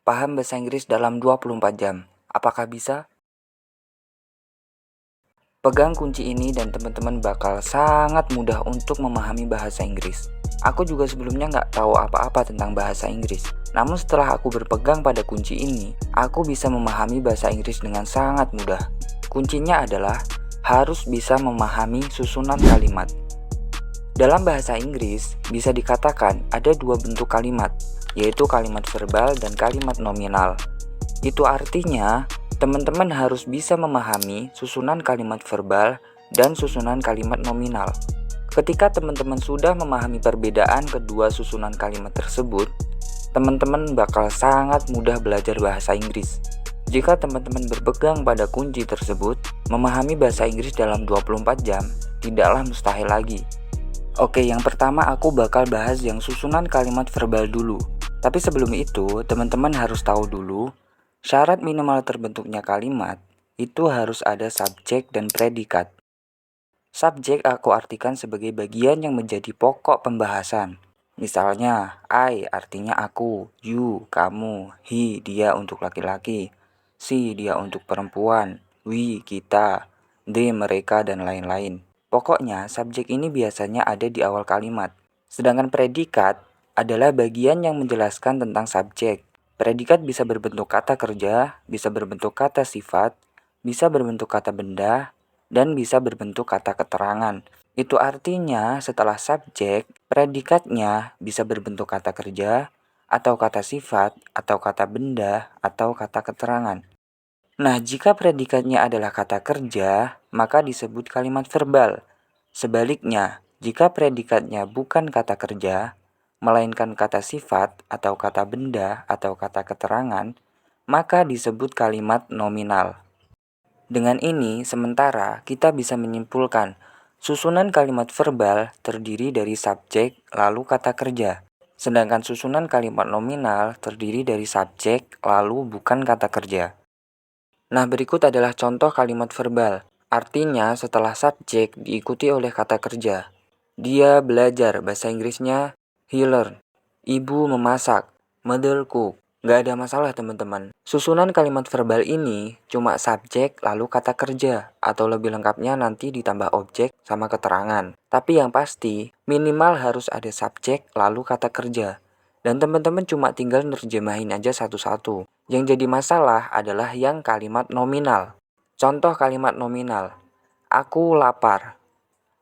paham bahasa Inggris dalam 24 jam. Apakah bisa? Pegang kunci ini dan teman-teman bakal sangat mudah untuk memahami bahasa Inggris. Aku juga sebelumnya nggak tahu apa-apa tentang bahasa Inggris. Namun setelah aku berpegang pada kunci ini, aku bisa memahami bahasa Inggris dengan sangat mudah. Kuncinya adalah harus bisa memahami susunan kalimat. Dalam bahasa Inggris, bisa dikatakan ada dua bentuk kalimat, yaitu kalimat verbal dan kalimat nominal. Itu artinya, teman-teman harus bisa memahami susunan kalimat verbal dan susunan kalimat nominal. Ketika teman-teman sudah memahami perbedaan kedua susunan kalimat tersebut, teman-teman bakal sangat mudah belajar bahasa Inggris. Jika teman-teman berpegang pada kunci tersebut, memahami bahasa Inggris dalam 24 jam tidaklah mustahil lagi. Oke, yang pertama aku bakal bahas yang susunan kalimat verbal dulu. Tapi sebelum itu, teman-teman harus tahu dulu, syarat minimal terbentuknya kalimat itu harus ada subjek dan predikat. Subjek aku artikan sebagai bagian yang menjadi pokok pembahasan. Misalnya, I artinya aku, you, kamu, he, dia untuk laki-laki, she, dia untuk perempuan, we, kita, they, mereka, dan lain-lain. Pokoknya, subjek ini biasanya ada di awal kalimat. Sedangkan predikat adalah bagian yang menjelaskan tentang subjek. Predikat bisa berbentuk kata kerja, bisa berbentuk kata sifat, bisa berbentuk kata benda, dan bisa berbentuk kata keterangan. Itu artinya setelah subjek, predikatnya bisa berbentuk kata kerja, atau kata sifat, atau kata benda, atau kata keterangan. Nah, jika predikatnya adalah kata kerja, maka disebut kalimat verbal. Sebaliknya, jika predikatnya bukan kata kerja, melainkan kata sifat atau kata benda atau kata keterangan, maka disebut kalimat nominal. Dengan ini, sementara kita bisa menyimpulkan susunan kalimat verbal terdiri dari subjek lalu kata kerja. Sedangkan susunan kalimat nominal terdiri dari subjek lalu bukan kata kerja. Nah, berikut adalah contoh kalimat verbal. Artinya setelah subjek diikuti oleh kata kerja. Dia belajar, bahasa Inggrisnya he learned. Ibu memasak, mother cook. Nggak ada masalah teman-teman. Susunan kalimat verbal ini cuma subjek lalu kata kerja. Atau lebih lengkapnya nanti ditambah objek sama keterangan. Tapi yang pasti minimal harus ada subjek lalu kata kerja. Dan teman-teman cuma tinggal nerjemahin aja satu-satu. Yang jadi masalah adalah yang kalimat nominal. Contoh kalimat nominal. Aku lapar.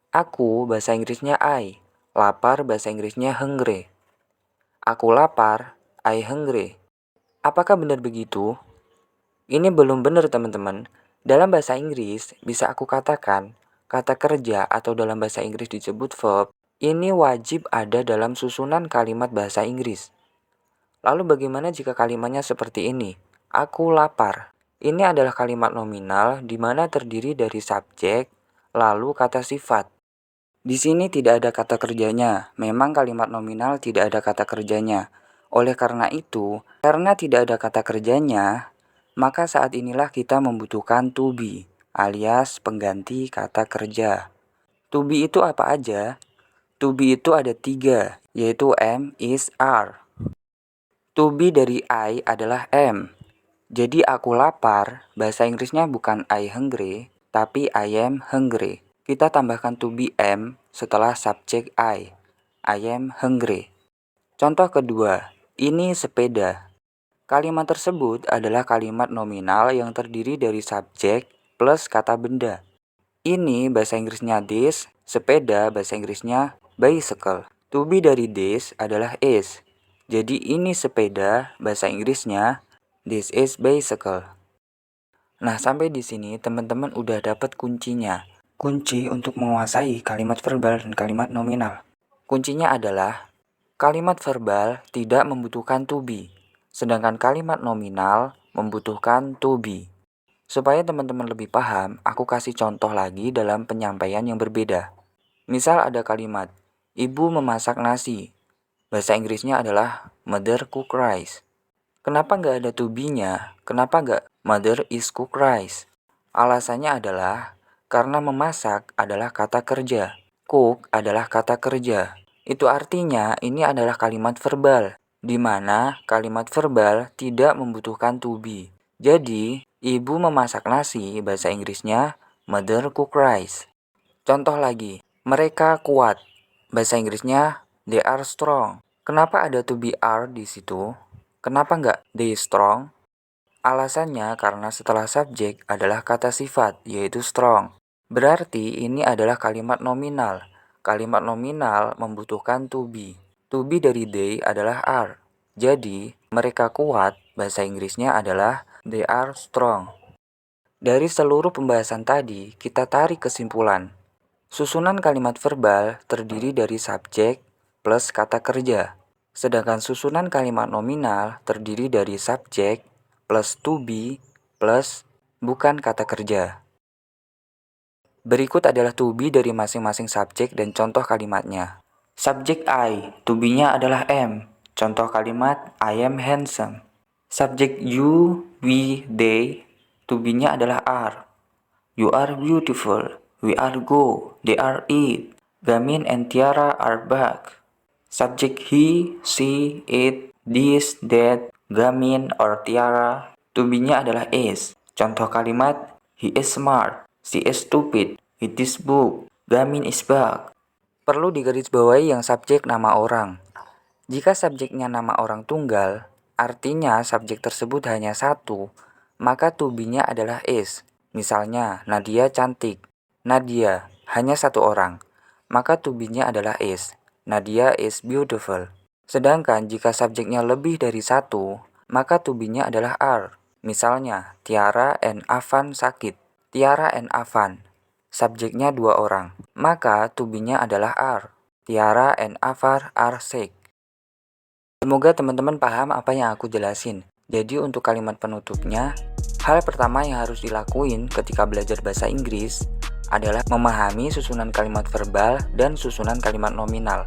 Aku bahasa Inggrisnya I. Lapar bahasa Inggrisnya hungry. Aku lapar, I hungry. Apakah benar begitu? Ini belum benar teman-teman. Dalam bahasa Inggris bisa aku katakan kata kerja atau dalam bahasa Inggris disebut verb. Ini wajib ada dalam susunan kalimat bahasa Inggris. Lalu bagaimana jika kalimatnya seperti ini? Aku lapar. Ini adalah kalimat nominal di mana terdiri dari subjek, lalu kata sifat. Di sini tidak ada kata kerjanya. Memang kalimat nominal tidak ada kata kerjanya. Oleh karena itu, karena tidak ada kata kerjanya, maka saat inilah kita membutuhkan to be, alias pengganti kata kerja. To be itu apa aja? To be itu ada 3, yaitu am, is, are. To be dari I adalah am. Jadi aku lapar, bahasa Inggrisnya bukan I hungry, tapi I am hungry. Kita tambahkan to be am setelah subjek I am hungry. Contoh kedua, ini sepeda. Kalimat tersebut adalah kalimat nominal yang terdiri dari subjek plus kata benda. Ini bahasa Inggrisnya this, sepeda bahasa Inggrisnya bicycle. To be dari this adalah is. Jadi ini sepeda bahasa Inggrisnya this is bicycle. Nah, sampai di sini teman-teman udah dapat kuncinya. Kunci untuk menguasai kalimat verbal dan kalimat nominal. Kuncinya adalah kalimat verbal tidak membutuhkan to be, sedangkan kalimat nominal membutuhkan to be. Supaya teman-teman lebih paham, aku kasih contoh lagi dalam penyampaian yang berbeda. Misal ada kalimat, ibu memasak nasi. Bahasa Inggrisnya adalah mother cook rice. Kenapa nggak ada to be-nya? Kenapa nggak mother is cook rice? Alasannya adalah karena memasak adalah kata kerja. Cook adalah kata kerja. Itu artinya ini adalah kalimat verbal. di mana kalimat verbal tidak membutuhkan to be. Jadi, ibu memasak nasi, bahasa Inggrisnya mother cook rice. Contoh lagi, mereka kuat, bahasa Inggrisnya they are strong. Kenapa ada to be are di situ? Kenapa nggak they strong? Alasannya karena setelah subjek adalah kata sifat, yaitu strong. Berarti ini adalah kalimat nominal. Kalimat nominal membutuhkan to be. To be dari they adalah are. Jadi, mereka kuat, bahasa Inggrisnya adalah they are strong. Dari seluruh pembahasan tadi, kita tarik kesimpulan. Susunan kalimat verbal terdiri dari subjek plus kata kerja. Sedangkan susunan kalimat nominal terdiri dari subjek plus to be plus bukan kata kerja. Berikut adalah to be dari masing-masing subjek dan contoh kalimatnya. Subjek I, to be-nya adalah am. Contoh kalimat I am handsome. Subjek you, we, they, to be-nya adalah are. You are beautiful. We are go. They are eat. Gamin and Tiara are back. Subject he, she, it, this, that, Gamin or Tiara. To be-nya adalah is. Contoh kalimat he is smart. She is stupid. It is book. Gamin is back. Perlu digarisbawahi yang subjek nama orang. Jika subjeknya nama orang tunggal, artinya subjek tersebut hanya satu, maka to be-nya adalah is. Misalnya, Nadia cantik. Nadia, hanya satu orang. Maka to be-nya adalah is. Nadia is beautiful. Sedangkan jika subjeknya lebih dari satu, maka to be-nya adalah are. Misalnya, Tiara and Avan sakit. Tiara and Avan. Subjeknya dua orang. Maka to be-nya adalah are. Tiara and Avar are sick. Semoga teman-teman paham apa yang aku jelasin. Jadi untuk kalimat penutupnya, hal pertama yang harus dilakuin ketika belajar bahasa Inggris adalah memahami susunan kalimat verbal dan susunan kalimat nominal.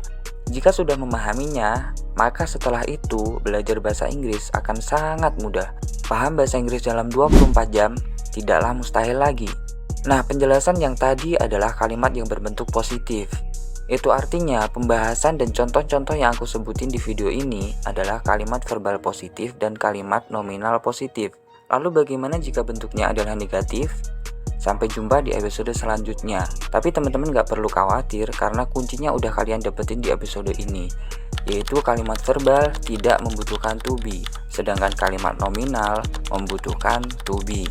Jika sudah memahaminya, maka setelah itu belajar bahasa Inggris akan sangat mudah. Paham bahasa Inggris dalam 24 jam tidaklah mustahil lagi. Nah, penjelasan yang tadi adalah kalimat yang berbentuk positif. Itu artinya pembahasan dan contoh-contoh yang aku sebutin di video ini adalah kalimat verbal positif dan kalimat nominal positif. Lalu bagaimana jika bentuknya adalah negatif? Sampai jumpa di episode selanjutnya. Tapi teman-teman gak perlu khawatir karena kuncinya udah kalian dapetin di episode ini, yaitu kalimat verbal tidak membutuhkan to be, sedangkan kalimat nominal membutuhkan to be.